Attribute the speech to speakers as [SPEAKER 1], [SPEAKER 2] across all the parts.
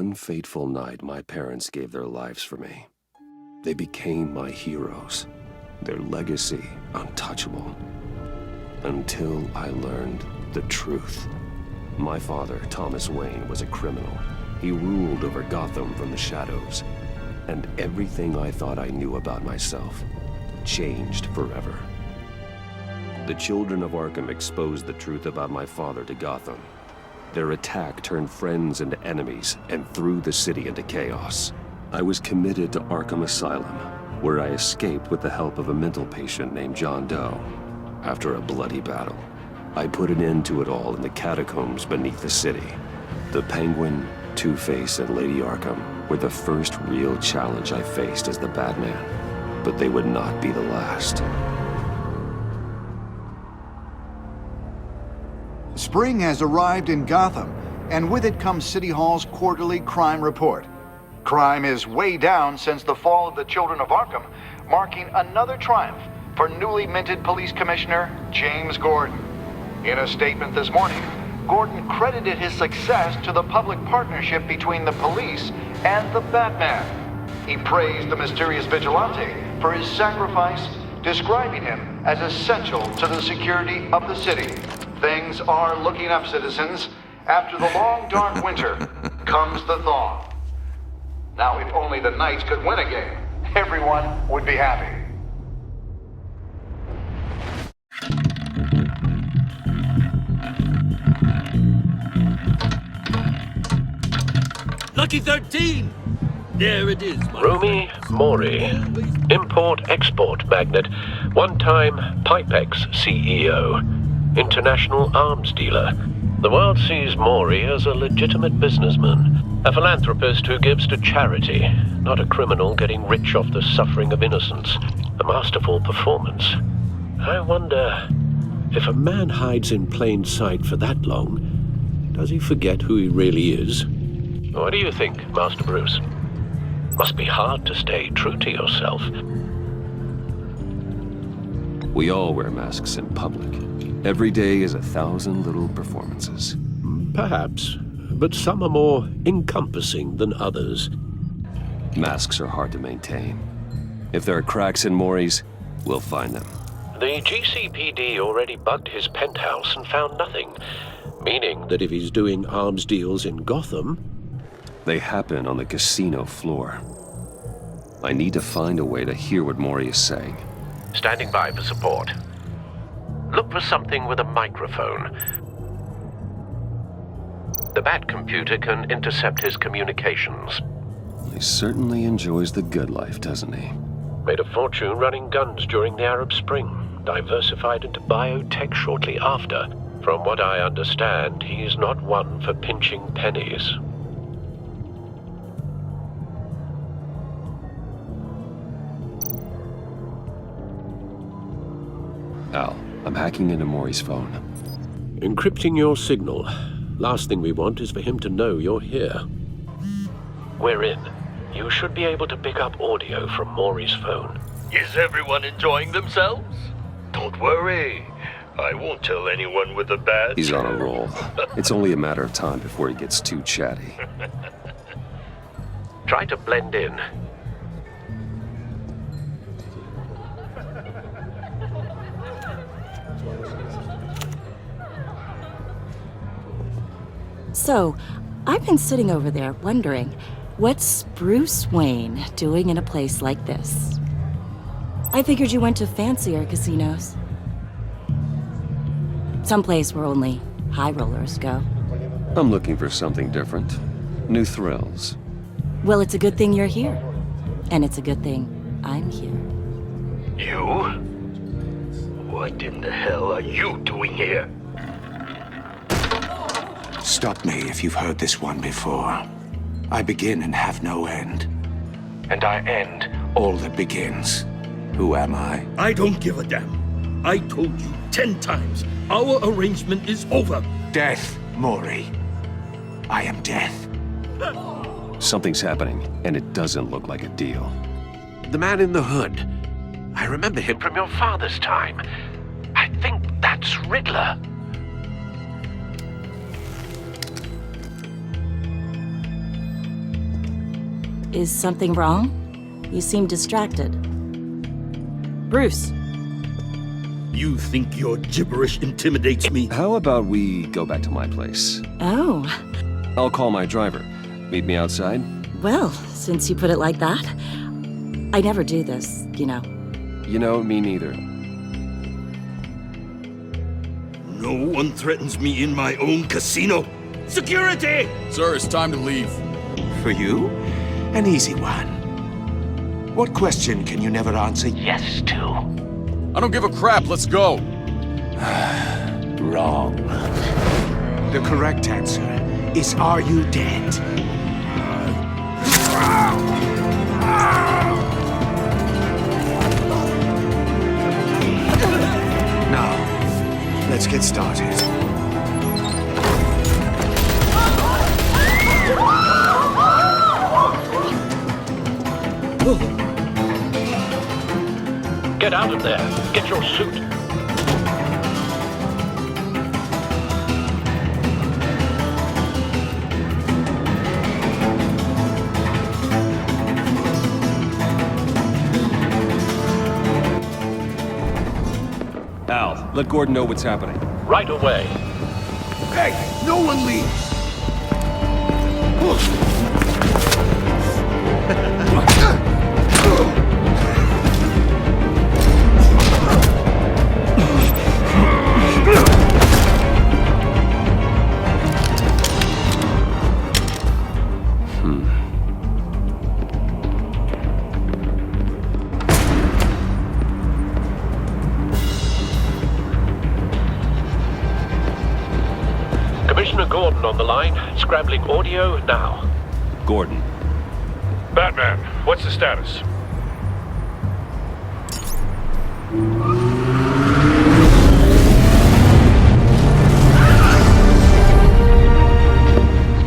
[SPEAKER 1] one fateful night, my parents gave their lives for me. They became my heroes, their legacy untouchable. Until I learned the truth. My father, Thomas Wayne, was a criminal. He ruled over Gotham from the shadows. And everything I thought I knew about myself changed forever. The children of Arkham exposed the truth about my father to Gotham. Their attack turned friends into enemies and threw the city into chaos. I was committed to Arkham Asylum, where I escaped with the help of a mental patient named John Doe. After a bloody battle, I put an end to it all in the catacombs beneath the city. The Penguin, Two-Face, and Lady Arkham were the first real challenge I faced as the Batman, but they would not be the last.
[SPEAKER 2] Spring has arrived in Gotham, and with it comes City Hall's quarterly crime report. Crime is way down since the fall of the Children of Arkham, marking another triumph for newly minted Police Commissioner James Gordon. In a statement this morning, Gordon credited his success to the public partnership between the police and the Batman. He praised the mysterious vigilante for his sacrifice, describing him as essential to the security of the city. Things are looking up, citizens. After the long, dark winter comes the thaw. Now, if only the Knights could win a game, everyone would be happy.
[SPEAKER 3] Lucky 13! There it is, my
[SPEAKER 4] Rumi Mori, import-export magnate, one-time Pipex CEO, international arms dealer. The world sees Mori as a legitimate businessman, a philanthropist who gives to charity, not a criminal getting rich off the suffering of innocence. A masterful performance. I wonder, if a man hides in plain sight for that long, does he forget who he really is? What do you think, Master Bruce? Must be hard to stay true to yourself.
[SPEAKER 1] We all wear masks in public. Every day is 1,000 little performances.
[SPEAKER 4] Perhaps, but some are more encompassing than others.
[SPEAKER 1] Masks are hard to maintain. If there are cracks in Mori's, we'll find them.
[SPEAKER 4] The GCPD already bugged his penthouse and found nothing, meaning that if he's doing arms deals in Gotham,
[SPEAKER 1] they happen on the casino floor. I need to find a way to hear what Mori is saying.
[SPEAKER 4] Standing by for support. Look for something with a microphone. The Bat computer can intercept his communications.
[SPEAKER 1] He certainly enjoys the good life, doesn't he?
[SPEAKER 4] Made a fortune running guns during the Arab Spring. Diversified into biotech shortly after. From what I understand, he's not one for pinching pennies.
[SPEAKER 1] Al, I'm hacking into Mori's phone.
[SPEAKER 4] Encrypting your signal. Last thing we want is for him to know you're here. We're in. You should be able to pick up audio from Mori's phone.
[SPEAKER 3] Is everyone enjoying themselves? Don't worry. I won't tell anyone with a bat.
[SPEAKER 1] He's on a roll. It's only a matter of time before he gets too chatty.
[SPEAKER 4] Try to blend in.
[SPEAKER 5] So, I've been sitting over there wondering, what's Bruce Wayne doing in a place like this? I figured you went to fancier casinos. Someplace where only high rollers go.
[SPEAKER 1] I'm looking for something different. New thrills.
[SPEAKER 5] Well, it's a good thing you're here. And it's a good thing I'm here.
[SPEAKER 3] You? What in the hell are you doing here?
[SPEAKER 6] Stop me if you've heard this one before. I begin and have no end. And I end all that begins. Who am I?
[SPEAKER 3] I don't give a damn. I told you 10 times. Our arrangement is over.
[SPEAKER 6] Death, Mori. I am death.
[SPEAKER 1] Something's happening, and it doesn't look like a deal.
[SPEAKER 4] The man in the hood. I remember him from your father's time. I think that's Riddler.
[SPEAKER 5] Is something wrong? You seem distracted. Bruce.
[SPEAKER 3] You think your gibberish intimidates me?
[SPEAKER 1] How about we go back to my place?
[SPEAKER 5] Oh,
[SPEAKER 1] I'll call my driver. Meet me outside?
[SPEAKER 5] well, since you put it like that. I never do this, you know.
[SPEAKER 1] You know, me neither.
[SPEAKER 3] No one threatens me in my own casino. Security!
[SPEAKER 7] Sir, it's time to leave.
[SPEAKER 6] For you, an easy one. What question can you never answer yes to?
[SPEAKER 7] I don't give a crap, let's go.
[SPEAKER 6] Wrong. The correct answer is, are you dead? Now, let's get started.
[SPEAKER 4] Get out of there. Get your suit.
[SPEAKER 1] Al, let Gordon know what's happening.
[SPEAKER 4] Right away.
[SPEAKER 6] Hey, no one leaves!
[SPEAKER 4] Commissioner Gordon on the line. Scrambling audio now.
[SPEAKER 1] Gordon.
[SPEAKER 8] Batman, what's the status?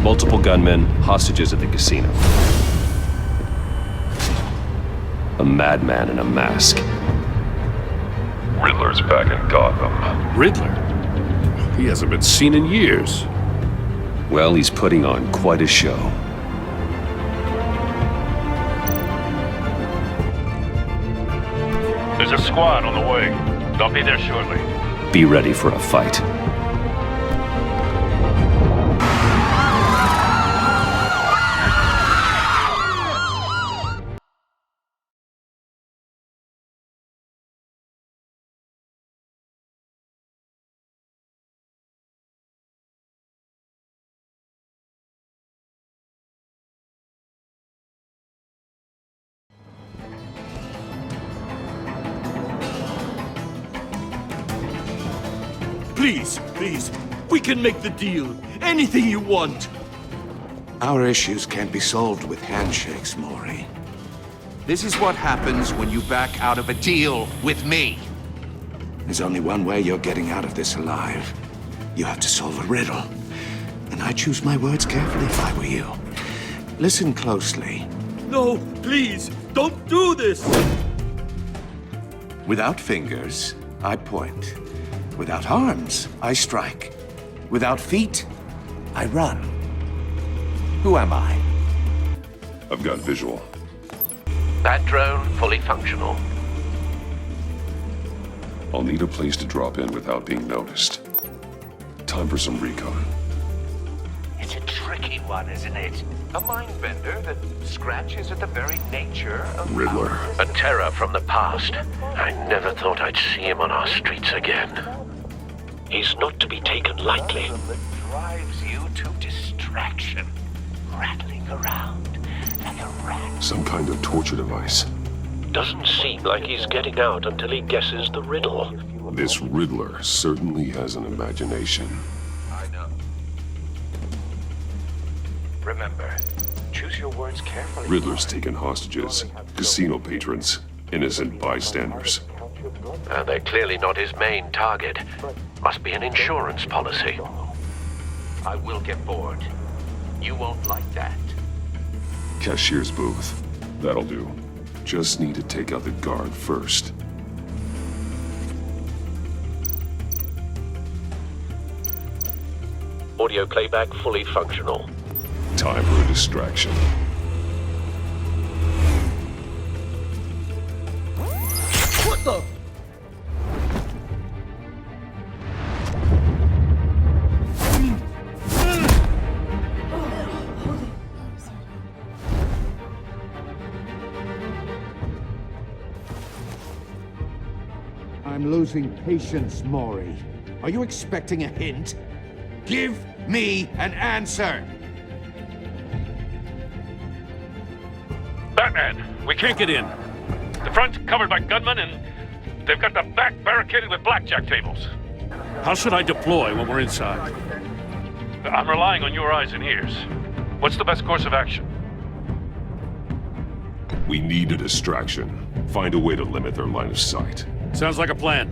[SPEAKER 1] Multiple gunmen, hostages at the casino. A madman in a mask.
[SPEAKER 8] Riddler's back in Gotham.
[SPEAKER 7] Riddler? He hasn't been seen in years.
[SPEAKER 1] Well, he's putting on quite a show.
[SPEAKER 8] There's a squad on the way. They'll be there shortly.
[SPEAKER 1] Be ready for a fight.
[SPEAKER 3] Please, please, we can make the deal. Anything you want.
[SPEAKER 6] Our issues can't be solved with handshakes, Maury.
[SPEAKER 9] This is what happens when you back out of a deal with me.
[SPEAKER 6] There's only one way you're getting out of this alive. You have to solve a riddle. And I choose my words carefully if I were you. Listen closely.
[SPEAKER 3] No, please, don't do this.
[SPEAKER 6] Without fingers, I point. Without arms, I strike. Without feet, I run. Who am I?
[SPEAKER 8] I've got visual.
[SPEAKER 4] That drone fully functional.
[SPEAKER 8] I'll need a place to drop in without being noticed. Time for some recon.
[SPEAKER 9] It's a tricky one, isn't it? A mind bender that scratches at the very nature of
[SPEAKER 8] Riddler.
[SPEAKER 4] A terror from the past. I never thought I'd see him on our streets again. He's not to be taken lightly.
[SPEAKER 9] that drives you to distraction, rattling around like a rat.
[SPEAKER 8] Some kind of torture device.
[SPEAKER 4] Doesn't seem like he's getting out until he guesses the riddle.
[SPEAKER 8] This Riddler certainly has an imagination.
[SPEAKER 9] I know. Remember, choose your words carefully.
[SPEAKER 8] Riddler's taken hostages, casino patrons, innocent bystanders.
[SPEAKER 4] They're clearly not his main target. Must be an insurance policy.
[SPEAKER 9] I will get bored. You won't like that.
[SPEAKER 8] Cashier's booth. That'll do. Just need to take out the guard first.
[SPEAKER 4] Audio playback fully functional.
[SPEAKER 8] Time for a distraction.
[SPEAKER 6] I'm losing patience, Maury. Are you expecting a hint? Give me an answer!
[SPEAKER 10] Batman, we can't get in. The front's covered by gunmen, and they've got the back barricaded with blackjack tables. How should I deploy when we're inside? I'm relying on your eyes and ears. What's the best course of action?
[SPEAKER 8] We need a distraction. Find a way to limit their line of sight.
[SPEAKER 10] Sounds like a plan.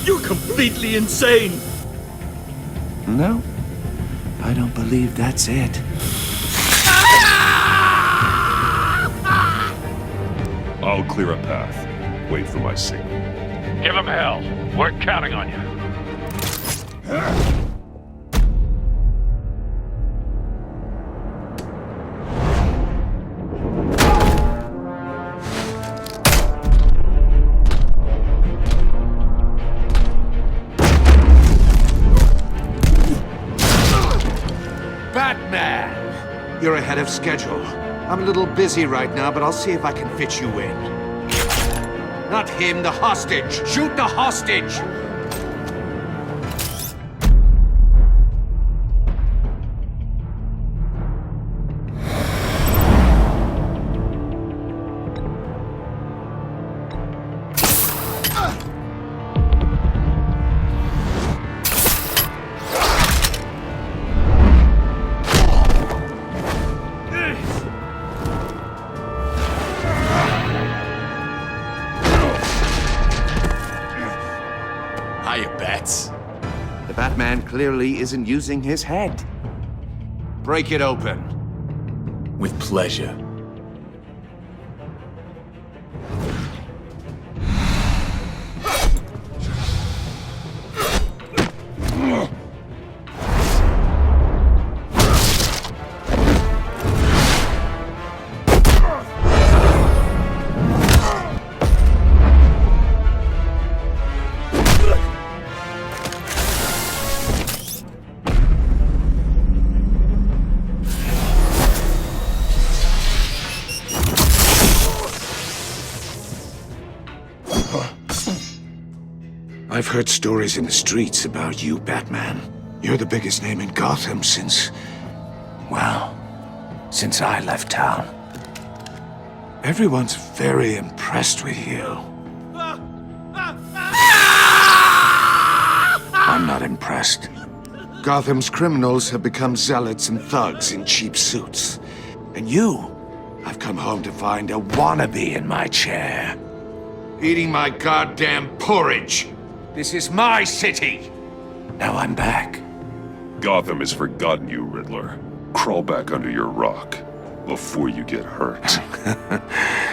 [SPEAKER 3] You're completely insane!
[SPEAKER 6] No, I don't believe that's it.
[SPEAKER 8] I'll clear a path. Wait for my signal.
[SPEAKER 10] Give them hell. We're counting on you.
[SPEAKER 6] Batman! You're ahead of schedule. I'm a little busy right now, but I'll see if I can fit you in. Not him, the hostage! Shoot the hostage! The Batman clearly isn't using his head. Break it open.
[SPEAKER 7] With pleasure.
[SPEAKER 6] I've heard stories in the streets about you, Batman. You're the biggest name in Gotham since... well, since I left town. Everyone's very impressed with you. I'm not impressed. Gotham's criminals have become zealots and thugs in cheap suits. And you, I've come home to find a wannabe in my chair. Eating my goddamn porridge. This is my city! Now I'm back.
[SPEAKER 8] Gotham has forgotten you, Riddler. Crawl back under your rock before you get hurt.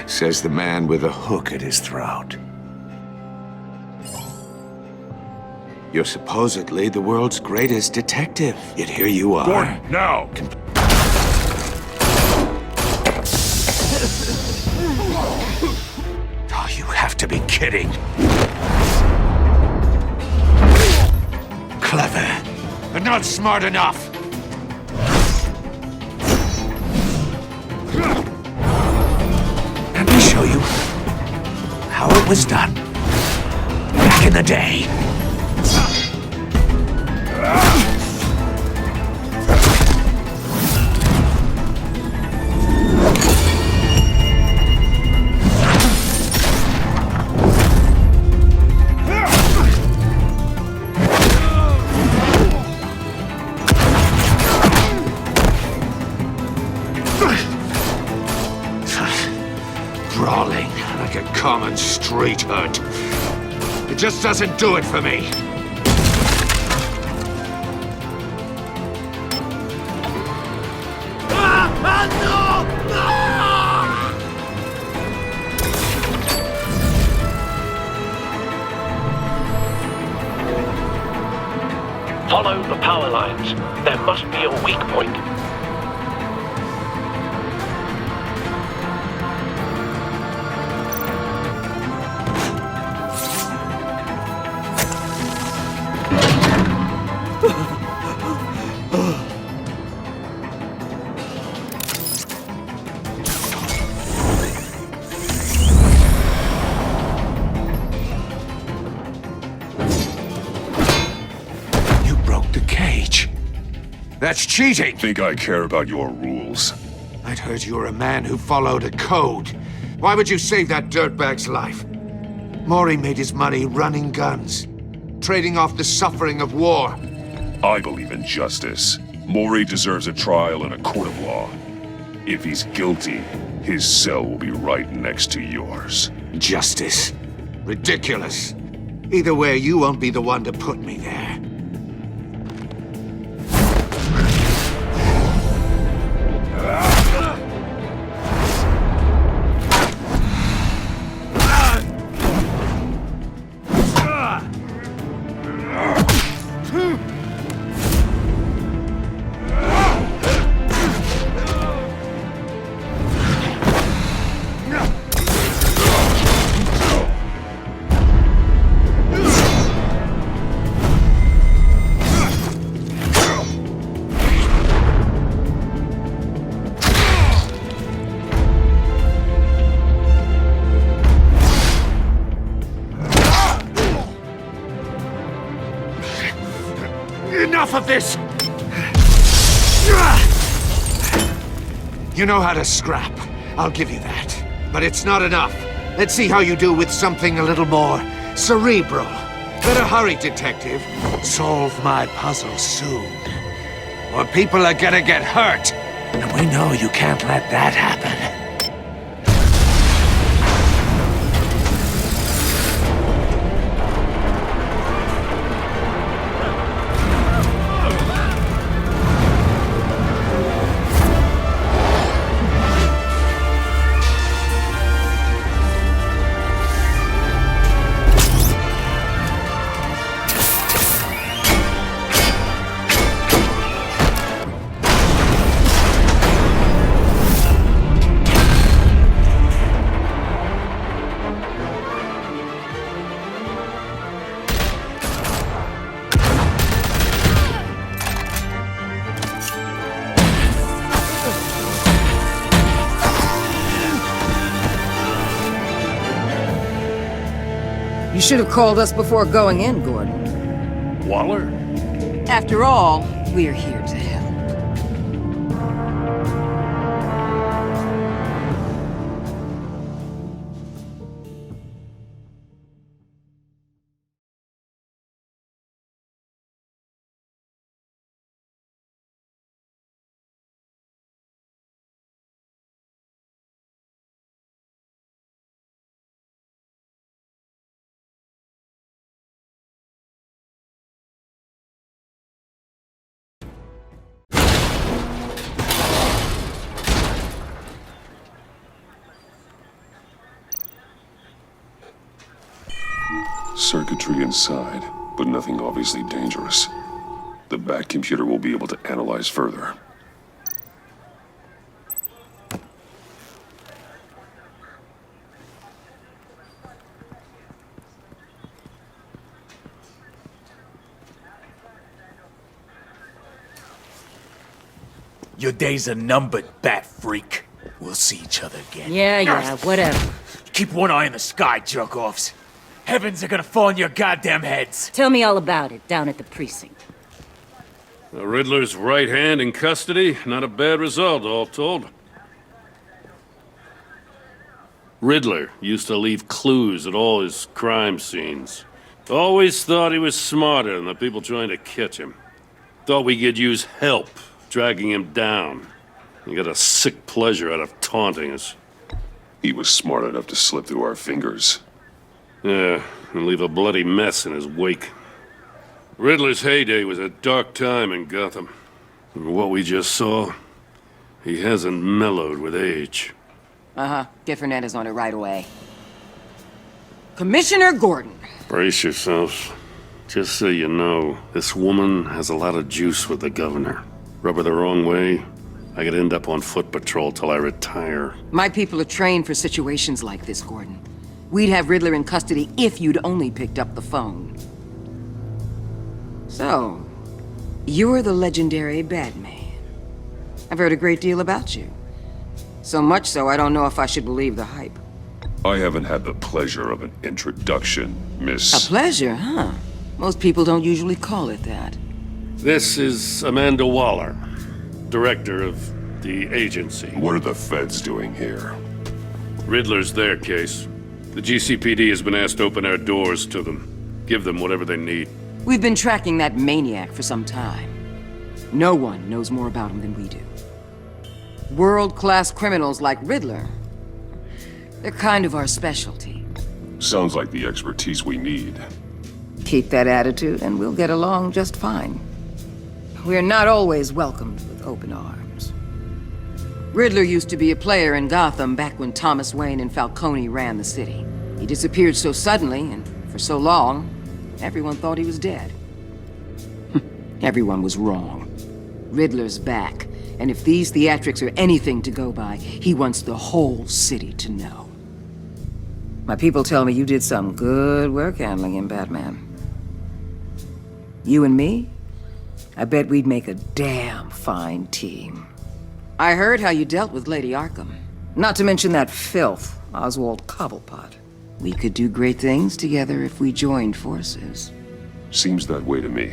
[SPEAKER 6] Says the man with a hook at his throat. You're supposedly the world's greatest detective, yet here you are.
[SPEAKER 8] Gordon, now!
[SPEAKER 6] Oh, you have to be kidding. Clever, but not smart enough. Let me show you how it was done back in the day. Brawling like a common street hood. It just doesn't do it for me.
[SPEAKER 4] Follow the power lines. There must be a weak point.
[SPEAKER 6] That's cheating!
[SPEAKER 8] Think I care about your rules?
[SPEAKER 6] I'd heard you were a man who followed a code. Why would you save that dirtbag's life? Maury made his money running guns, trading off the suffering of war.
[SPEAKER 8] I believe in justice. Maury deserves a trial in a court of law. If he's guilty, his cell will be right next to yours.
[SPEAKER 6] Justice. Ridiculous. Either way, you won't be the one to put me there. Enough of this! You know how to scrap. I'll give you that. But it's not enough. Let's see how you do with something a little more cerebral. Better hurry, detective. Solve my puzzle soon. Or people are gonna get hurt. And we know you can't let that happen.
[SPEAKER 11] You should have called us before going in, Gordon.
[SPEAKER 10] Waller?
[SPEAKER 11] After all, we're here to help.
[SPEAKER 8] Circuitry inside, but nothing obviously dangerous. The back computer will be able to analyze further.
[SPEAKER 7] Your days are numbered, bat freak. We'll see each other again.
[SPEAKER 5] Yeah, whatever.
[SPEAKER 7] Keep one eye in the sky, jerk-offs. Heavens are gonna fall on your goddamn heads.
[SPEAKER 5] Tell me all about it down at the precinct.
[SPEAKER 10] The Riddler's right hand in custody. Not a bad result, all told. Riddler used to leave clues at all his crime scenes. Always thought he was smarter than the people trying to catch him. Thought we could use help dragging him down. He got a sick pleasure out of taunting us.
[SPEAKER 8] He was smart enough to slip through our fingers.
[SPEAKER 10] Yeah, and leave a bloody mess in his wake. Riddler's heyday was a dark time in Gotham. And what we just saw, he hasn't mellowed with age.
[SPEAKER 11] Uh-huh. Get Fernandez on it right away. Commissioner Gordon.
[SPEAKER 10] Brace yourselves. Just so you know, this woman has a lot of juice with the governor. Rub her the wrong way, I could end up on foot patrol till I retire.
[SPEAKER 11] My people are trained for situations like this, Gordon. We'd have Riddler in custody if you'd only picked up the phone. So, you're the legendary Batman. I've heard a great deal about you. So much so, I don't know if I should believe the hype.
[SPEAKER 8] I haven't had the pleasure of an introduction, Miss...
[SPEAKER 11] A pleasure, huh? Most people don't usually call it that.
[SPEAKER 10] This is Amanda Waller, director of the agency.
[SPEAKER 8] What are the feds doing here?
[SPEAKER 10] Riddler's their case. The GCPD has been asked to open our doors to them. Give them whatever they need.
[SPEAKER 11] We've been tracking that maniac for some time. No one knows more about him than we do. World-class criminals like Riddler, they're kind of our specialty.
[SPEAKER 8] Sounds like the expertise we need.
[SPEAKER 11] Keep that attitude and we'll get along just fine. We're not always welcomed with open arms. Riddler used to be a player in Gotham back when Thomas Wayne and Falcone ran the city. He disappeared so suddenly and for so long, everyone thought he was dead. Everyone was wrong. Riddler's back, and if these theatrics are anything to go by, he wants the whole city to know. My people tell me you did some good work handling him, Batman. You and me? I bet we'd make a damn fine team. I heard how you dealt with Lady Arkham. Not to mention that filth, Oswald Cobblepot. We could do great things together if we joined forces.
[SPEAKER 8] Seems that way to me.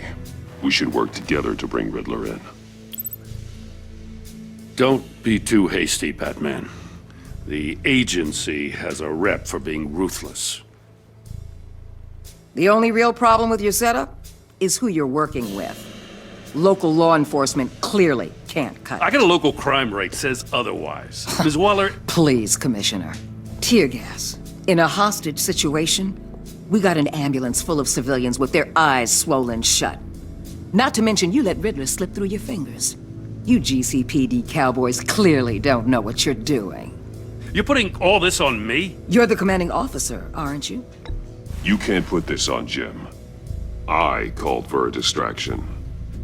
[SPEAKER 8] We should work together to bring Riddler in.
[SPEAKER 10] Don't be too hasty, Batman. The agency has a rep for being ruthless.
[SPEAKER 11] The only real problem with your setup is who you're working with. Local law enforcement clearly can't cut
[SPEAKER 10] I
[SPEAKER 11] it.
[SPEAKER 10] got a local crime rate says otherwise. Ms. Waller,
[SPEAKER 11] Please, Commissioner. Tear gas. In a hostage situation, we got an ambulance full of civilians with their eyes swollen shut. Not to mention you let Riddler slip through your fingers. You GCPD cowboys clearly don't know what you're doing.
[SPEAKER 10] you're putting all this on me?
[SPEAKER 11] You're the commanding officer, aren't you?
[SPEAKER 8] You can't put this on Jim. I called for a distraction.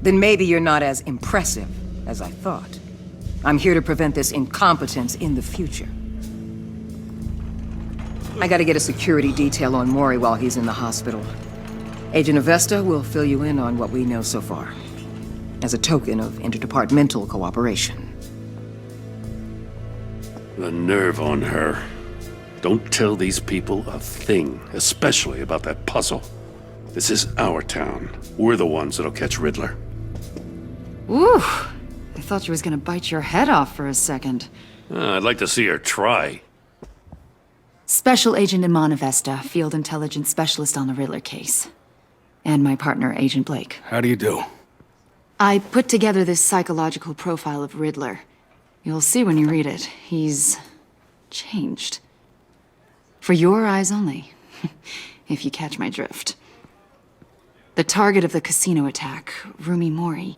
[SPEAKER 11] Then maybe you're not as impressive as I thought. I'm here to prevent this incompetence in the future. I gotta get a security detail on Mori while he's in the hospital. Agent Avesta will fill you in on what we know so far, as a token of interdepartmental cooperation.
[SPEAKER 10] The nerve on her. Don't tell these people a thing, especially about that puzzle. This is our town. We're the ones that'll catch Riddler.
[SPEAKER 12] Ooh, I thought she was gonna bite your head off for a second.
[SPEAKER 10] I'd like to see her try.
[SPEAKER 12] Special Agent Iman Avesta, Field Intelligence Specialist on the Riddler case. And my partner, Agent Blake.
[SPEAKER 6] How do you do?
[SPEAKER 12] I put together this psychological profile of Riddler. You'll see when you read it. He's changed. For your eyes only, if you catch my drift. The target of the casino attack, Rumi Mori.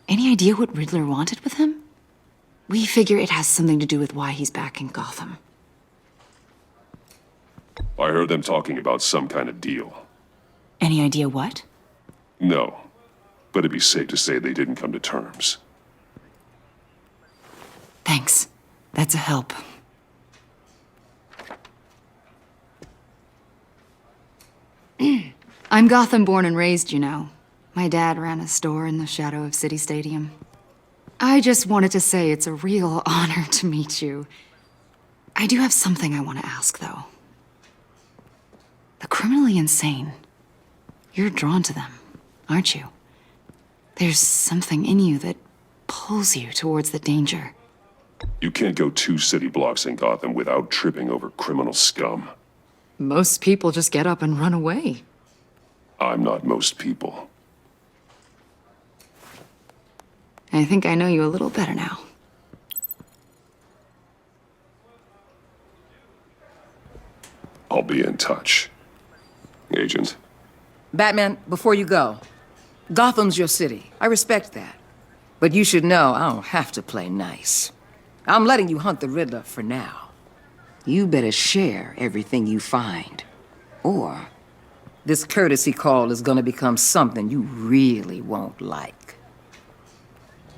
[SPEAKER 12] Any idea what Riddler wanted with him? We figure it has something to do with why he's back in Gotham.
[SPEAKER 8] I heard them talking about some kind of deal.
[SPEAKER 12] Any idea what?
[SPEAKER 8] No, but it'd be safe to say they didn't come to terms.
[SPEAKER 12] Thanks. That's a help. I'm Gotham born and raised, you know. My dad ran a store in the shadow of City Stadium. I just wanted to say it's a real honor to meet you. I do have something I want to ask, though. The criminally insane. You're drawn to them, aren't you? There's something in you that pulls you towards the danger.
[SPEAKER 8] You can't go 2 city blocks in Gotham without tripping over criminal scum.
[SPEAKER 12] Most people just get up and run away.
[SPEAKER 8] I'm not most people.
[SPEAKER 12] I think I know you a little better now.
[SPEAKER 8] I'll be in touch. Agent.
[SPEAKER 11] Batman, before you go, Gotham's your city. I respect that. But you should know I don't have to play nice. I'm letting you hunt the Riddler for now. You better share everything you find. Or this courtesy call is gonna become something you really won't like.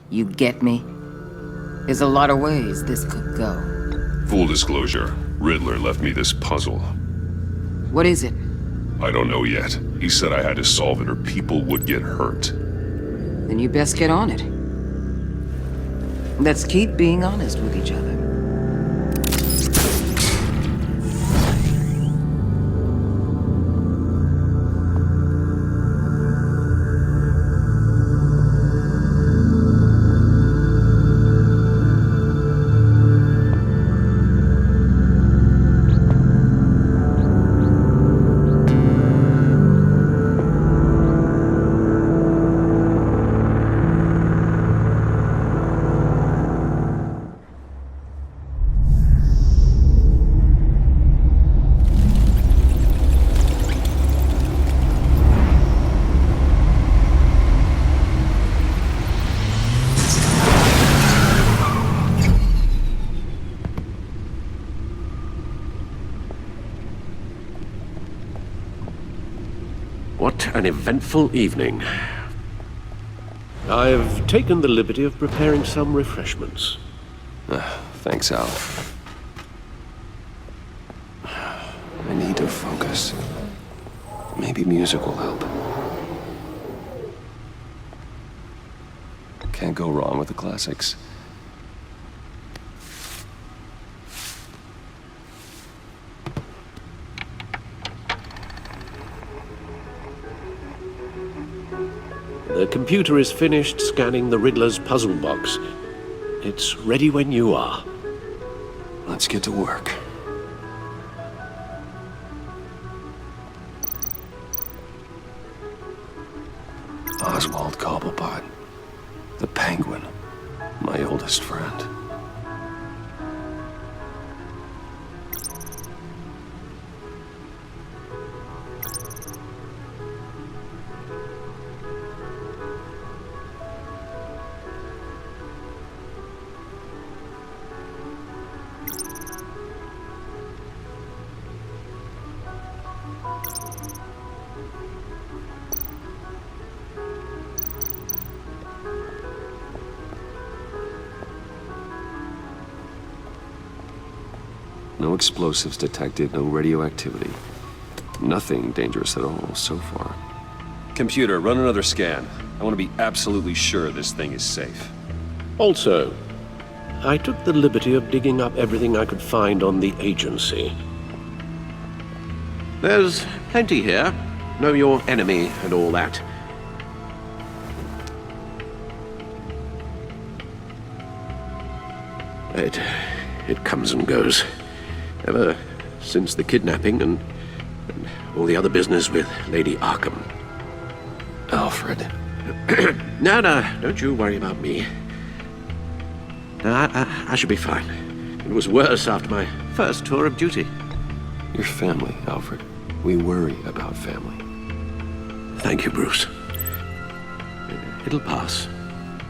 [SPEAKER 11] You get me? There's a lot of ways this could go.
[SPEAKER 8] Full disclosure, Riddler left me this puzzle.
[SPEAKER 11] What is it?
[SPEAKER 8] I don't know yet. He said I had to solve it or people would get hurt.
[SPEAKER 11] Then you best get on it. Let's keep being honest with each other.
[SPEAKER 4] What an eventful evening. I've taken the liberty of preparing some refreshments.
[SPEAKER 1] Thanks, Al. I need to focus. Maybe music will help. Can't go wrong with the classics.
[SPEAKER 4] The computer is finished scanning the Riddler's puzzle box. It's ready when you are.
[SPEAKER 1] Let's get to work. Oswald Cobblepot. The Penguin. My oldest friend. No explosives detected, no radioactivity. Nothing dangerous at all so far. Computer, run another scan. I want to be absolutely sure this thing is safe.
[SPEAKER 4] Also, I took the liberty of digging up everything I could find on the agency. There's plenty here. Know your enemy and all that. It comes and goes. Ever since the kidnapping and all the other business with Lady Arkham.
[SPEAKER 1] Alfred.
[SPEAKER 4] No, don't you worry about me. No, I should be fine. It was worse after my first tour of duty.
[SPEAKER 1] Your family, Alfred. We worry about family.
[SPEAKER 4] Thank you, Bruce. It'll pass.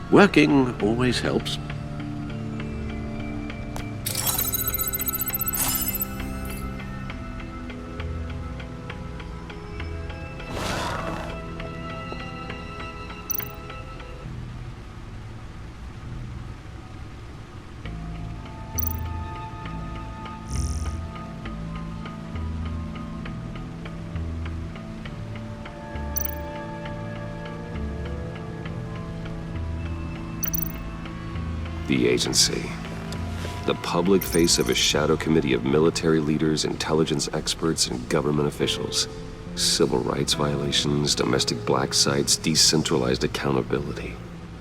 [SPEAKER 4] Working always helps.
[SPEAKER 1] The agency. The public face of a shadow committee of military leaders, intelligence experts, and government officials. Civil rights violations, domestic black sites, decentralized accountability.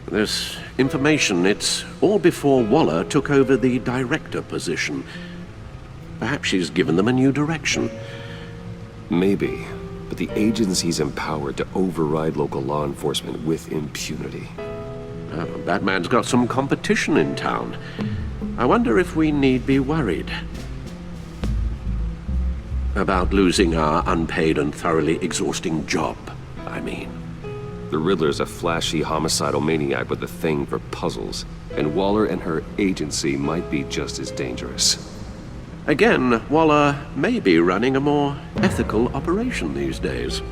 [SPEAKER 4] This information, it's all before Waller took over the director position. Perhaps she's given them a new direction.
[SPEAKER 1] Maybe, but the agency's empowered to override local law enforcement with impunity.
[SPEAKER 4] Batman's got some competition in town. I wonder if we need be worried about losing our unpaid and thoroughly exhausting job, I mean.
[SPEAKER 1] The Riddler's a flashy homicidal maniac with a thing for puzzles, and Waller and her agency might be just as dangerous.
[SPEAKER 4] Again, Waller may be running a more ethical operation these days.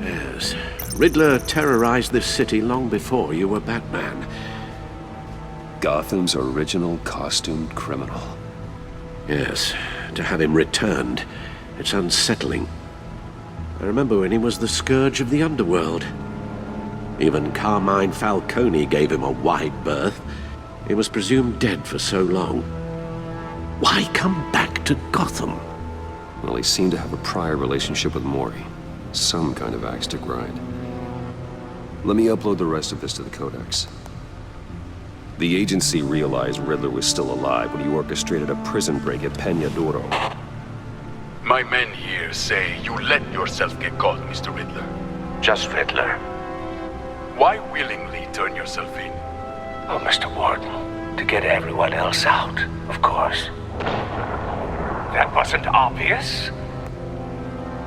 [SPEAKER 4] Yes, Riddler terrorized this city long before you were Batman.
[SPEAKER 1] Gotham's original costumed criminal.
[SPEAKER 4] Yes, to have him returned, it's unsettling. I remember when he was the scourge of the underworld. Even Carmine Falcone gave him a wide berth. He was presumed dead for so long. Why come back to Gotham?
[SPEAKER 1] Well, he seemed to have a prior relationship with Mori. Some kind of axe to grind. Let me upload the rest of this to the Codex. The agency realized Riddler was still alive when he orchestrated a prison break at Peñadoro.
[SPEAKER 9] My men here say you let yourself get caught, Mr. Riddler. Just Riddler. Why willingly turn yourself in?
[SPEAKER 13] Oh, Mr. Warden, to get everyone else out, of course. That wasn't obvious.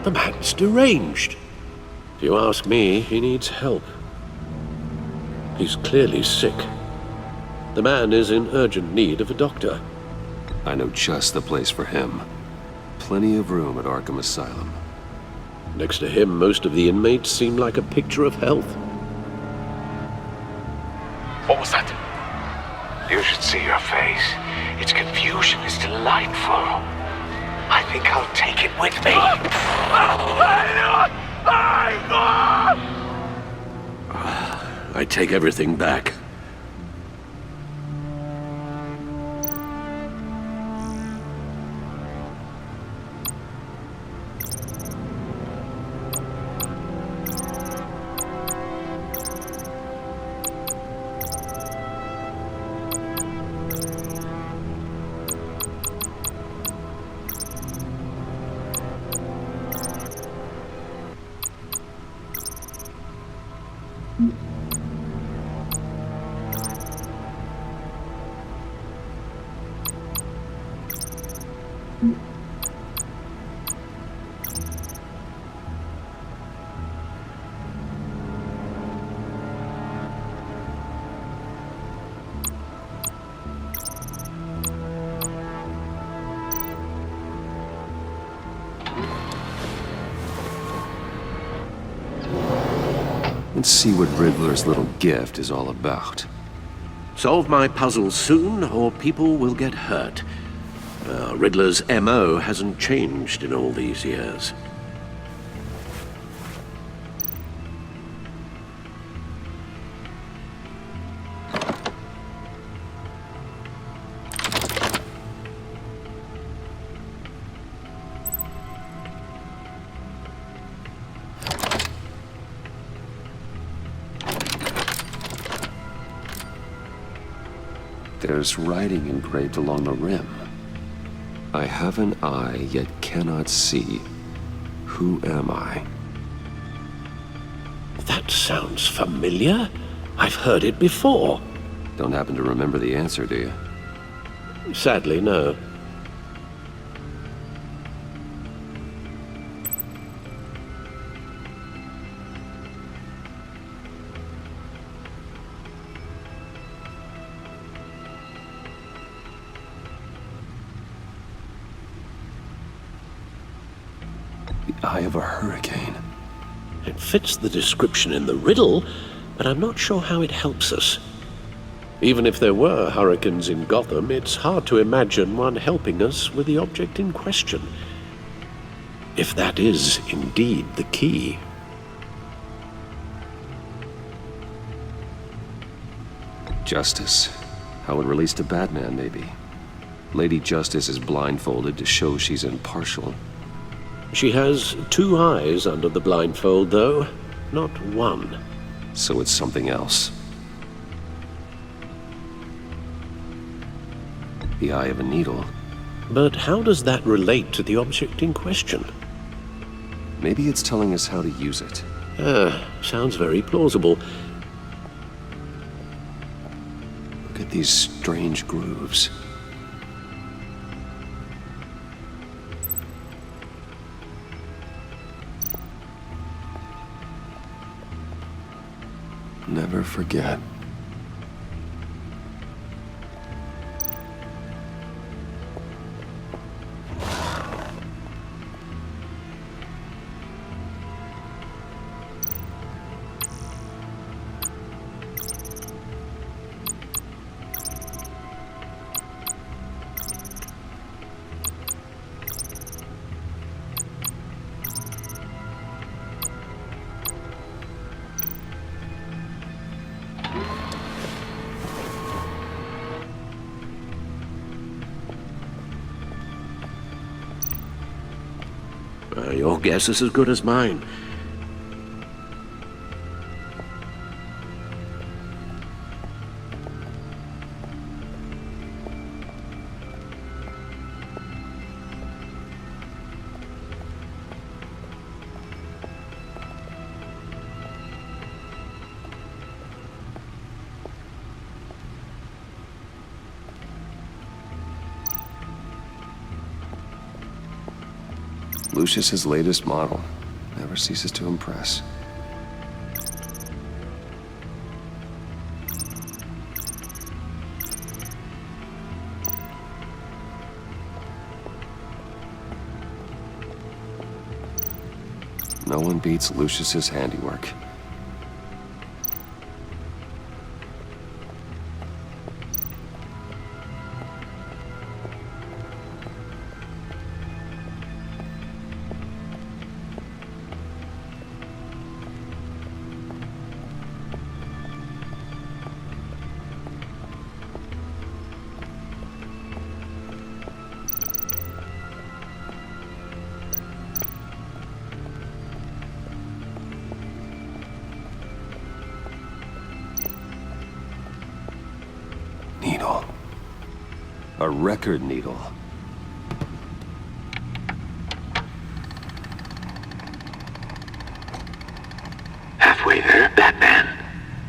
[SPEAKER 4] The man's deranged. If you ask me, he needs help. He's clearly sick. The man is in urgent need of a doctor.
[SPEAKER 1] I know just the place for him. Plenty of room at Arkham Asylum.
[SPEAKER 4] Next to him, most of the inmates seem like a picture of health.
[SPEAKER 9] What was that?
[SPEAKER 13] You should see your face. Its confusion is delightful. I think I'll take it with me.
[SPEAKER 4] I take everything back.
[SPEAKER 1] Let's see what Riddler's little gift is all about.
[SPEAKER 4] Solve my puzzle soon, or people will get hurt. Riddler's MO hasn't changed in all these years.
[SPEAKER 1] There's writing engraved along the rim. I have an eye, yet cannot see. Who am I?
[SPEAKER 4] That sounds familiar. I've heard it before.
[SPEAKER 1] Don't happen to remember the answer, do you?
[SPEAKER 4] Sadly, no.
[SPEAKER 1] The eye of a hurricane.
[SPEAKER 4] It fits the description in the riddle, but I'm not sure how it helps us. Even if there were hurricanes in Gotham, it's hard to imagine one helping us with the object in question. If that is indeed the key.
[SPEAKER 1] Justice. How it relates to Batman, maybe. Lady Justice is blindfolded to show she's impartial.
[SPEAKER 4] She has two eyes under the blindfold, though, not one.
[SPEAKER 1] So it's something else. The eye of a needle.
[SPEAKER 4] But how does that relate to the object in question?
[SPEAKER 1] Maybe it's telling us how to use it.
[SPEAKER 4] Sounds very plausible.
[SPEAKER 1] Look at these strange grooves. Never forget.
[SPEAKER 4] Your guess is as good as mine.
[SPEAKER 1] Lucius's latest model. Never ceases to impress. No one beats Lucius's handiwork. Needle. A record needle.
[SPEAKER 13] Halfway there, Batman.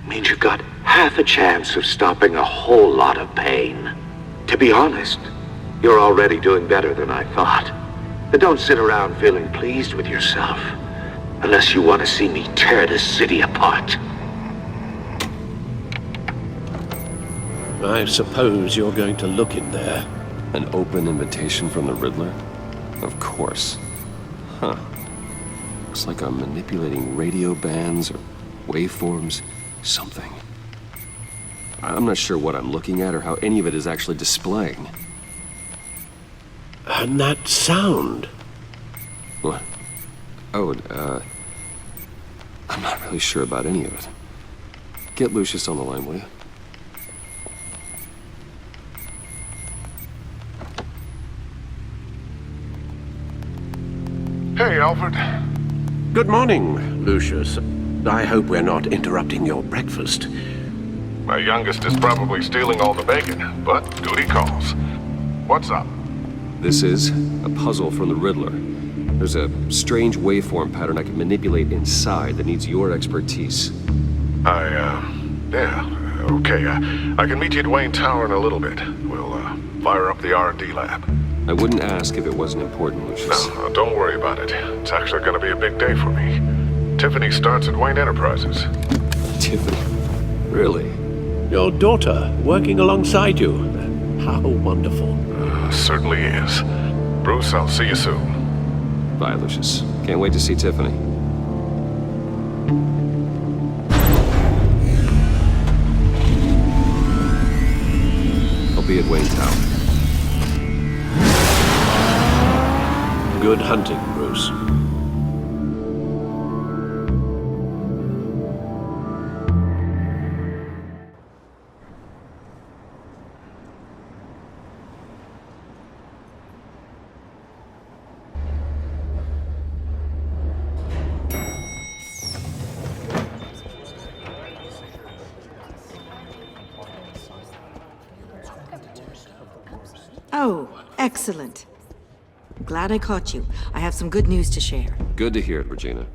[SPEAKER 13] Means you've got half a chance of stopping a whole lot of pain. To be honest, you're already doing better than I thought. But don't sit around feeling pleased with yourself. Unless you want to see me tear this city apart.
[SPEAKER 4] I suppose you're going to look in there.
[SPEAKER 1] An open invitation from the Riddler? Of course. Huh. Looks like I'm manipulating radio bands or waveforms, something. I'm not sure what I'm looking at or how any of it is actually displaying.
[SPEAKER 4] And that sound.
[SPEAKER 1] What? Oh, I'm not really sure about any of it. Get Lucius on the line, will you?
[SPEAKER 6] Hey, Alfred.
[SPEAKER 4] Good morning, Lucius. I hope we're not interrupting your breakfast.
[SPEAKER 6] My youngest is probably stealing all the bacon, but duty calls. What's up?
[SPEAKER 1] This is a puzzle from the Riddler. There's a strange waveform pattern I can manipulate inside that needs your expertise.
[SPEAKER 6] Yeah, okay. I can meet you at Wayne Tower in a little bit. We'll, fire up the R&D lab.
[SPEAKER 1] I wouldn't ask if it wasn't important, Lucius.
[SPEAKER 6] No, don't worry about it. It's actually gonna be a big day for me. Tiffany starts at Wayne Enterprises.
[SPEAKER 1] Tiffany? Really?
[SPEAKER 4] Your daughter working alongside you. How wonderful.
[SPEAKER 6] Certainly is. Bruce, I'll see you soon.
[SPEAKER 1] Bye, Lucius. Can't wait to see Tiffany. I'll be at Wayne Tower.
[SPEAKER 4] Good hunting, Bruce.
[SPEAKER 14] Oh, excellent. Glad I caught you. I have some good news to share.
[SPEAKER 1] Good to hear it, Regina.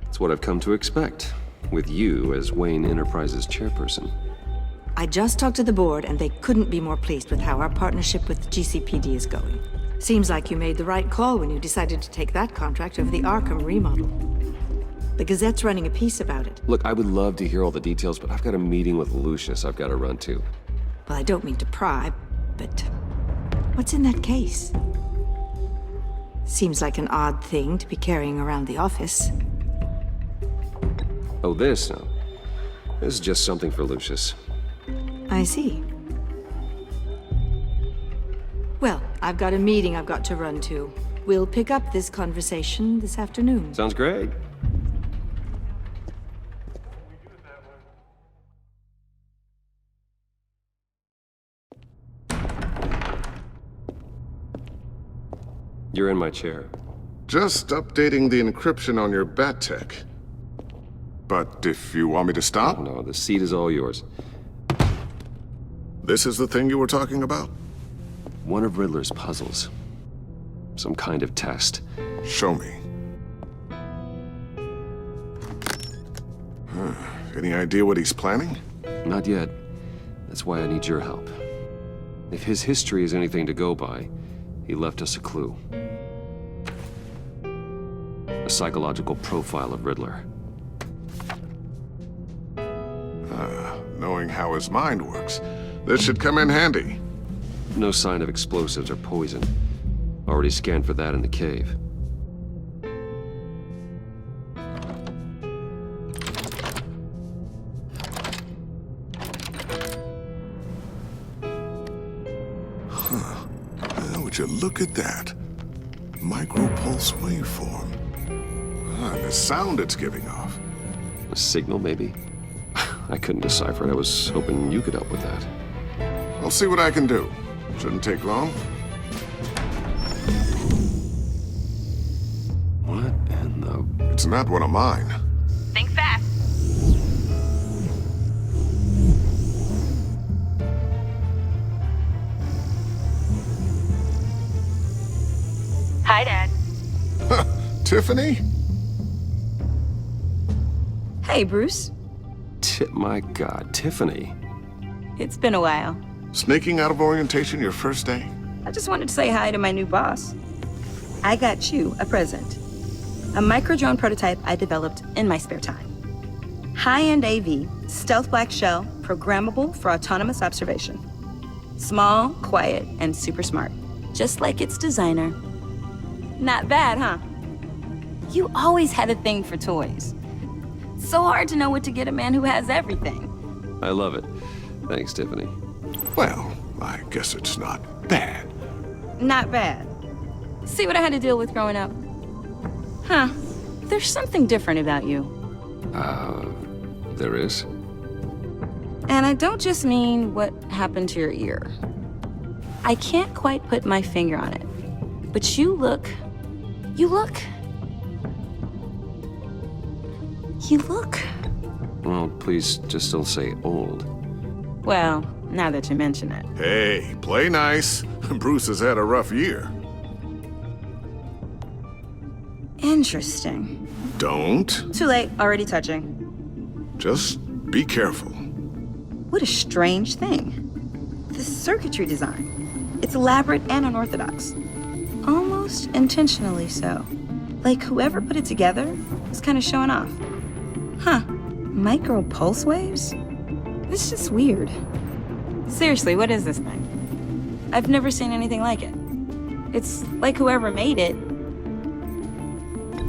[SPEAKER 1] It's what I've come to expect, with you as Wayne Enterprises chairperson.
[SPEAKER 14] I just talked to the board, and they couldn't be more pleased with how our partnership with GCPD is going. Seems like you made the right call when you decided to take that contract over the Arkham remodel. The Gazette's running a piece about it.
[SPEAKER 1] Look, I would love to hear all the details, but I've got a meeting with Lucius I've got to run to.
[SPEAKER 14] Well, I don't mean to pry, but what's in that case? Seems like an odd thing to be carrying around the office.
[SPEAKER 1] Oh, this? No. This is just something for Lucius.
[SPEAKER 14] I see. Well, I've got a meeting I've got to run to. We'll pick up this conversation this afternoon.
[SPEAKER 1] Sounds great. You're in my chair.
[SPEAKER 6] Just updating the encryption on your bat tech. But if you want me to stop?
[SPEAKER 1] Oh, no, the seat is all yours.
[SPEAKER 6] This is the thing you were talking about?
[SPEAKER 1] One of Riddler's puzzles. Some kind of test.
[SPEAKER 6] Show me. Any idea what he's planning?
[SPEAKER 1] Not yet. That's why I need your help. If his history is anything to go by, he left us a clue. A psychological profile of Riddler.
[SPEAKER 6] Knowing how his mind works, this should come in handy.
[SPEAKER 1] No sign of explosives or poison. Already scanned for that in the cave.
[SPEAKER 6] Would you look at that? Micropulse waveform. The sound it's giving off.
[SPEAKER 1] A signal, maybe? I couldn't decipher it. I was hoping you could help with that.
[SPEAKER 6] I'll see what I can do. Shouldn't take long.
[SPEAKER 1] What in the...
[SPEAKER 6] It's not one of mine.
[SPEAKER 5] Think fast. Hi, Dad.
[SPEAKER 6] Tiffany?
[SPEAKER 5] Hey, Bruce.
[SPEAKER 1] My God, Tiffany.
[SPEAKER 5] It's been a while.
[SPEAKER 6] Sneaking out of orientation your first day?
[SPEAKER 5] I just wanted to say hi to my new boss. I got you a present. A micro-drone prototype I developed in my spare time. High-end AV, stealth black shell, programmable for autonomous observation. Small, quiet, and super smart. Just like its designer. Not bad, huh? You always had a thing for toys. So hard to know what to get a man who has everything.
[SPEAKER 1] I love it. Thanks, Tiffany.
[SPEAKER 6] Well, I guess it's not bad.
[SPEAKER 5] Not bad. See what I had to deal with growing up? Huh. There's something different about you.
[SPEAKER 1] There is?
[SPEAKER 5] And I don't just mean what happened to your ear. I can't quite put my finger on it. But you look...
[SPEAKER 1] Well, please just don't say old.
[SPEAKER 5] Well, now that you mention it.
[SPEAKER 6] Hey, play nice. Bruce has had a rough year.
[SPEAKER 5] Interesting.
[SPEAKER 6] Don't.
[SPEAKER 5] Too late, already touching.
[SPEAKER 6] Just be careful.
[SPEAKER 5] What a strange thing. The circuitry design. It's elaborate and unorthodox. Almost intentionally so. Like whoever put it together was kind of showing off. Huh. Micro pulse waves? This is just weird. Seriously, what is this thing? I've never seen anything like it. It's like whoever made it.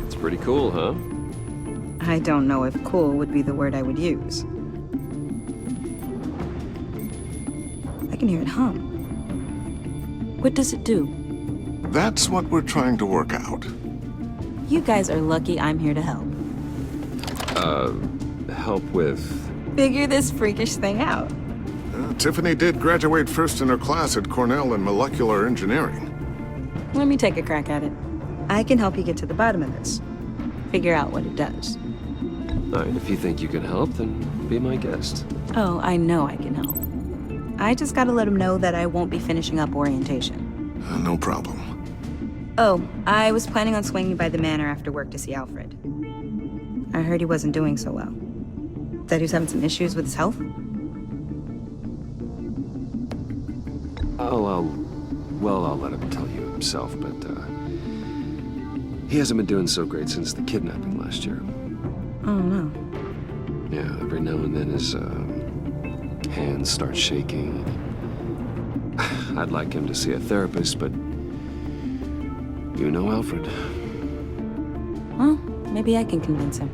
[SPEAKER 1] It's pretty cool, huh?
[SPEAKER 5] I don't know if cool would be the word I would use. I can hear it hum. What does it do?
[SPEAKER 6] That's what we're trying to work out.
[SPEAKER 5] You guys are lucky I'm here to help.
[SPEAKER 1] Help with...
[SPEAKER 5] Figure this freakish thing out.
[SPEAKER 6] Tiffany did graduate first in her class at Cornell in molecular engineering.
[SPEAKER 5] Let me take a crack at it. I can help you get to the bottom of this. Figure out what it does.
[SPEAKER 1] All right, if you think you can help, then be my guest.
[SPEAKER 5] Oh, I know I can help. I just gotta let him know that I won't be finishing up orientation.
[SPEAKER 6] No problem.
[SPEAKER 5] Oh, I was planning on swinging by the manor after work to see Alfred. I heard he wasn't doing so well. That he was having some issues with his health?
[SPEAKER 1] I'll let him tell you himself, but, he hasn't been doing so great since the kidnapping last year.
[SPEAKER 5] Oh, no.
[SPEAKER 1] Yeah, every now and then his, hands start shaking. I'd like him to see a therapist, but you know Alfred.
[SPEAKER 5] Well, maybe I can convince him.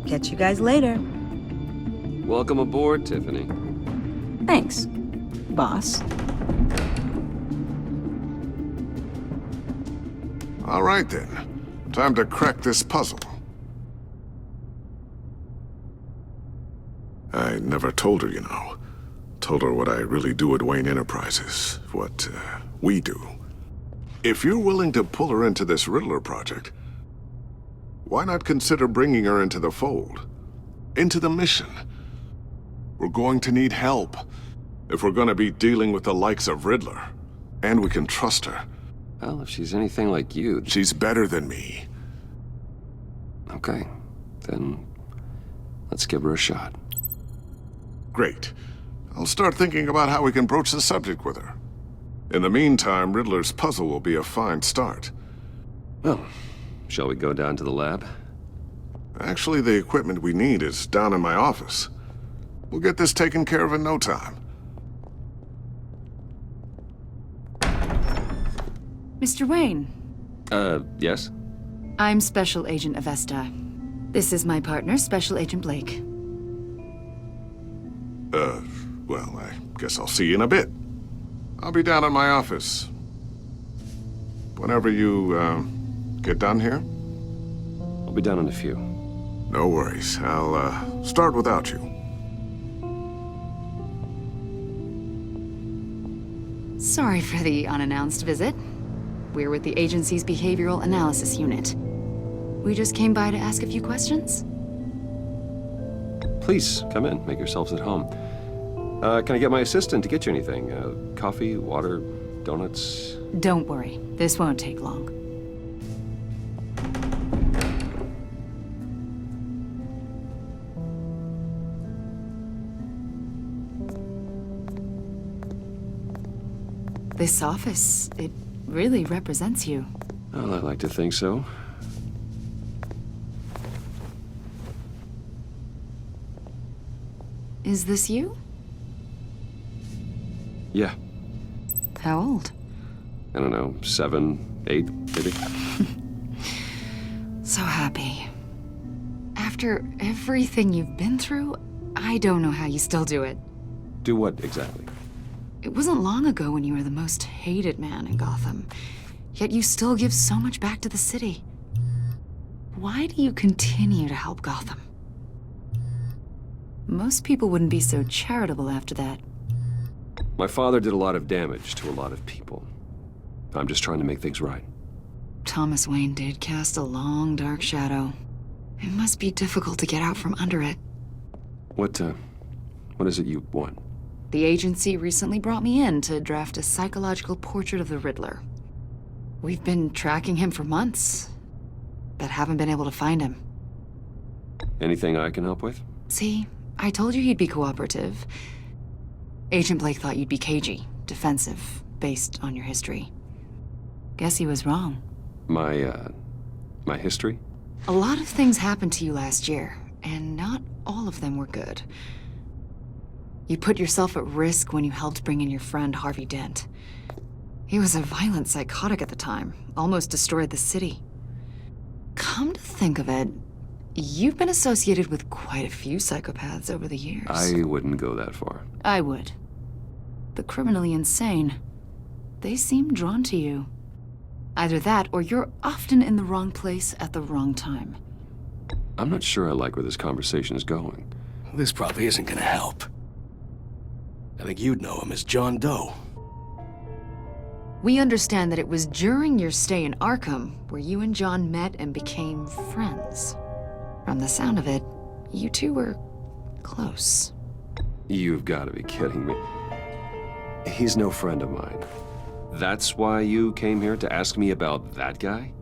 [SPEAKER 5] Catch you guys later.
[SPEAKER 1] Welcome aboard, Tiffany.
[SPEAKER 5] Thanks, boss.
[SPEAKER 6] All right, then. Time to crack this puzzle. I never told her, you know. Told her what I really do at Wayne Enterprises. What, we do. If you're willing to pull her into this Riddler project, why not consider bringing her into the fold? Into the mission? We're going to need help if we're going to be dealing with the likes of Riddler. And we can trust her.
[SPEAKER 1] Well, if she's anything like you...
[SPEAKER 6] She's better than me.
[SPEAKER 1] Okay, then let's give her a shot.
[SPEAKER 6] Great. I'll start thinking about how we can broach the subject with her. In the meantime, Riddler's puzzle will be a fine start.
[SPEAKER 1] Well, shall we go down to the lab?
[SPEAKER 6] Actually, the equipment we need is down in my office. We'll get this taken care of in no time.
[SPEAKER 12] Mr. Wayne.
[SPEAKER 1] Yes?
[SPEAKER 12] I'm Special Agent Avesta. This is my partner, Special Agent Blake.
[SPEAKER 6] Well, I guess I'll see you in a bit. I'll be down in my office. Whenever you, get done here?
[SPEAKER 1] I'll be down in a few.
[SPEAKER 6] No worries. I'll, start without you.
[SPEAKER 12] Sorry for the unannounced visit. We're with the agency's behavioral analysis unit. We just came by to ask a few questions.
[SPEAKER 1] Please, come in. Make yourselves at home. Can I get my assistant to get you anything? Coffee, water, donuts?
[SPEAKER 12] Don't worry, this won't take long. This office, it really represents you.
[SPEAKER 1] Well, I like to think so.
[SPEAKER 12] Is this you?
[SPEAKER 1] Yeah.
[SPEAKER 12] How old?
[SPEAKER 1] I don't know, 7, 8, maybe?
[SPEAKER 12] So happy. After everything you've been through, I don't know how you still do it.
[SPEAKER 1] Do what exactly?
[SPEAKER 12] It wasn't long ago when you were the most hated man in Gotham, yet you still give so much back to the city. Why do you continue to help Gotham? Most people wouldn't be so charitable after that.
[SPEAKER 1] My father did a lot of damage to a lot of people. I'm just trying to make things right.
[SPEAKER 12] Thomas Wayne did cast a long, dark shadow. It must be difficult to get out from under it.
[SPEAKER 1] What is it you want?
[SPEAKER 12] The agency recently brought me in to draft a psychological portrait of the Riddler. We've been tracking him for months, but haven't been able to find him.
[SPEAKER 1] Anything I can help with?
[SPEAKER 12] See, I told you he'd be cooperative. Agent Blake thought you'd be cagey, defensive, based on your history. Guess he was wrong.
[SPEAKER 1] My history?
[SPEAKER 12] A lot of things happened to you last year, and not all of them were good. You put yourself at risk when you helped bring in your friend Harvey Dent. He was a violent psychotic at the time, almost destroyed the city. Come to think of it, you've been associated with quite a few psychopaths over the years.
[SPEAKER 1] I wouldn't go that far.
[SPEAKER 12] I would. The criminally insane. They seem drawn to you. Either that, or you're often in the wrong place at the wrong time.
[SPEAKER 1] I'm not sure I like where this conversation is going.
[SPEAKER 15] This probably isn't gonna help. I think you'd know him as John Doe.
[SPEAKER 12] We understand that it was during your stay in Arkham where you and John met and became friends. From the sound of it, you two were close.
[SPEAKER 1] You've got to be kidding me. He's no friend of mine. That's why you came here to ask me about that guy?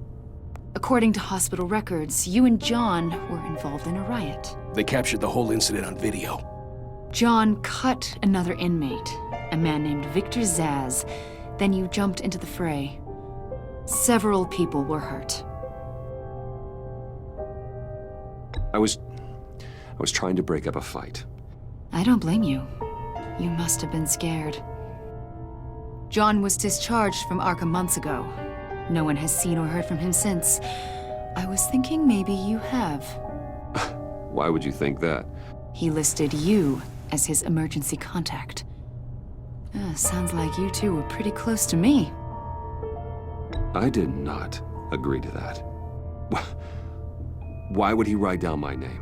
[SPEAKER 12] According to hospital records, you and John were involved in a riot.
[SPEAKER 15] They captured the whole incident on video.
[SPEAKER 12] John cut another inmate, a man named Victor Zsasz. Then you jumped into the fray. Several people were hurt.
[SPEAKER 1] I was trying to break up a fight.
[SPEAKER 12] I don't blame you. You must have been scared. John was discharged from Arkham months ago. No one has seen or heard from him since. I was thinking maybe you have.
[SPEAKER 1] Why would you think that?
[SPEAKER 12] He listed you as his emergency contact. Sounds like you two were pretty close to me.
[SPEAKER 1] I did not agree to that. Why would he write down my name?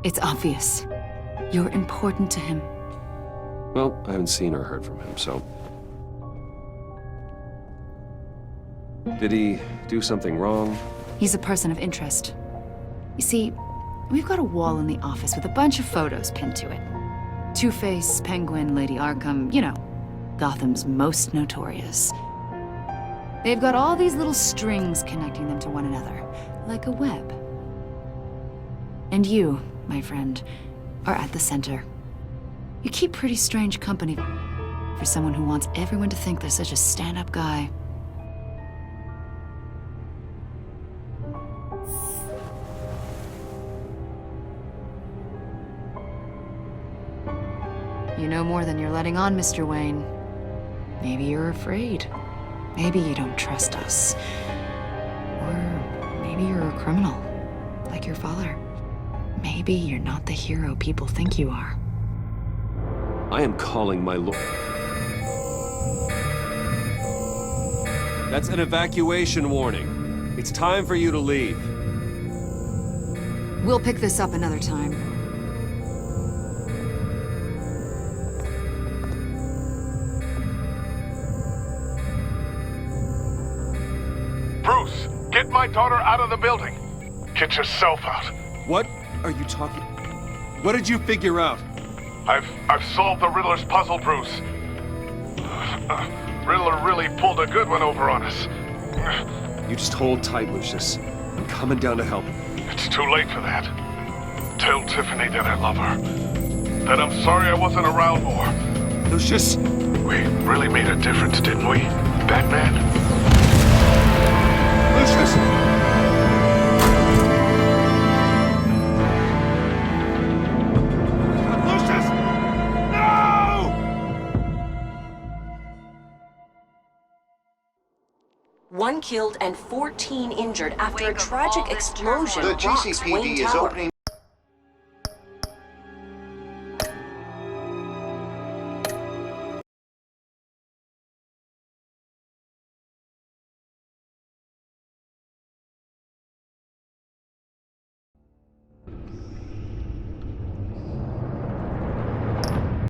[SPEAKER 12] It's obvious. You're important to him.
[SPEAKER 1] Well, I haven't seen or heard from him, so... Did he do something wrong?
[SPEAKER 12] He's a person of interest. You see, we've got a wall in the office with a bunch of photos pinned to it. Two-Face, Penguin, Lady Arkham, you know, Gotham's most notorious. They've got all these little strings connecting them to one another, like a web. And you, my friend, are at the center. You keep pretty strange company for someone who wants everyone to think they're such a stand-up guy. You know more than you're letting on, Mr. Wayne. Maybe you're afraid. Maybe you don't trust us. Or maybe you're a criminal, like your father. Maybe you're not the hero people think you are.
[SPEAKER 1] I am calling my lord. That's an evacuation warning. It's time for you to leave.
[SPEAKER 12] We'll pick this up another time.
[SPEAKER 9] Bruce, get my daughter out of the building. Get yourself out.
[SPEAKER 1] What are you talking? What did you figure out?
[SPEAKER 9] I've solved the Riddler's puzzle, Bruce. Riddler really pulled a good one over on us.
[SPEAKER 1] You just hold tight, Lucius. I'm coming down to help.
[SPEAKER 9] It's too late for that. Tell Tiffany that I love her. That I'm sorry I wasn't around more.
[SPEAKER 1] Lucius!
[SPEAKER 9] We really made a difference, didn't we, Batman?
[SPEAKER 1] Lucius! Lucius! No!
[SPEAKER 16] One killed and 14 injured after a tragic explosion
[SPEAKER 2] The
[SPEAKER 16] rocks Wayne
[SPEAKER 2] GCPD is
[SPEAKER 16] Tower.
[SPEAKER 2] opening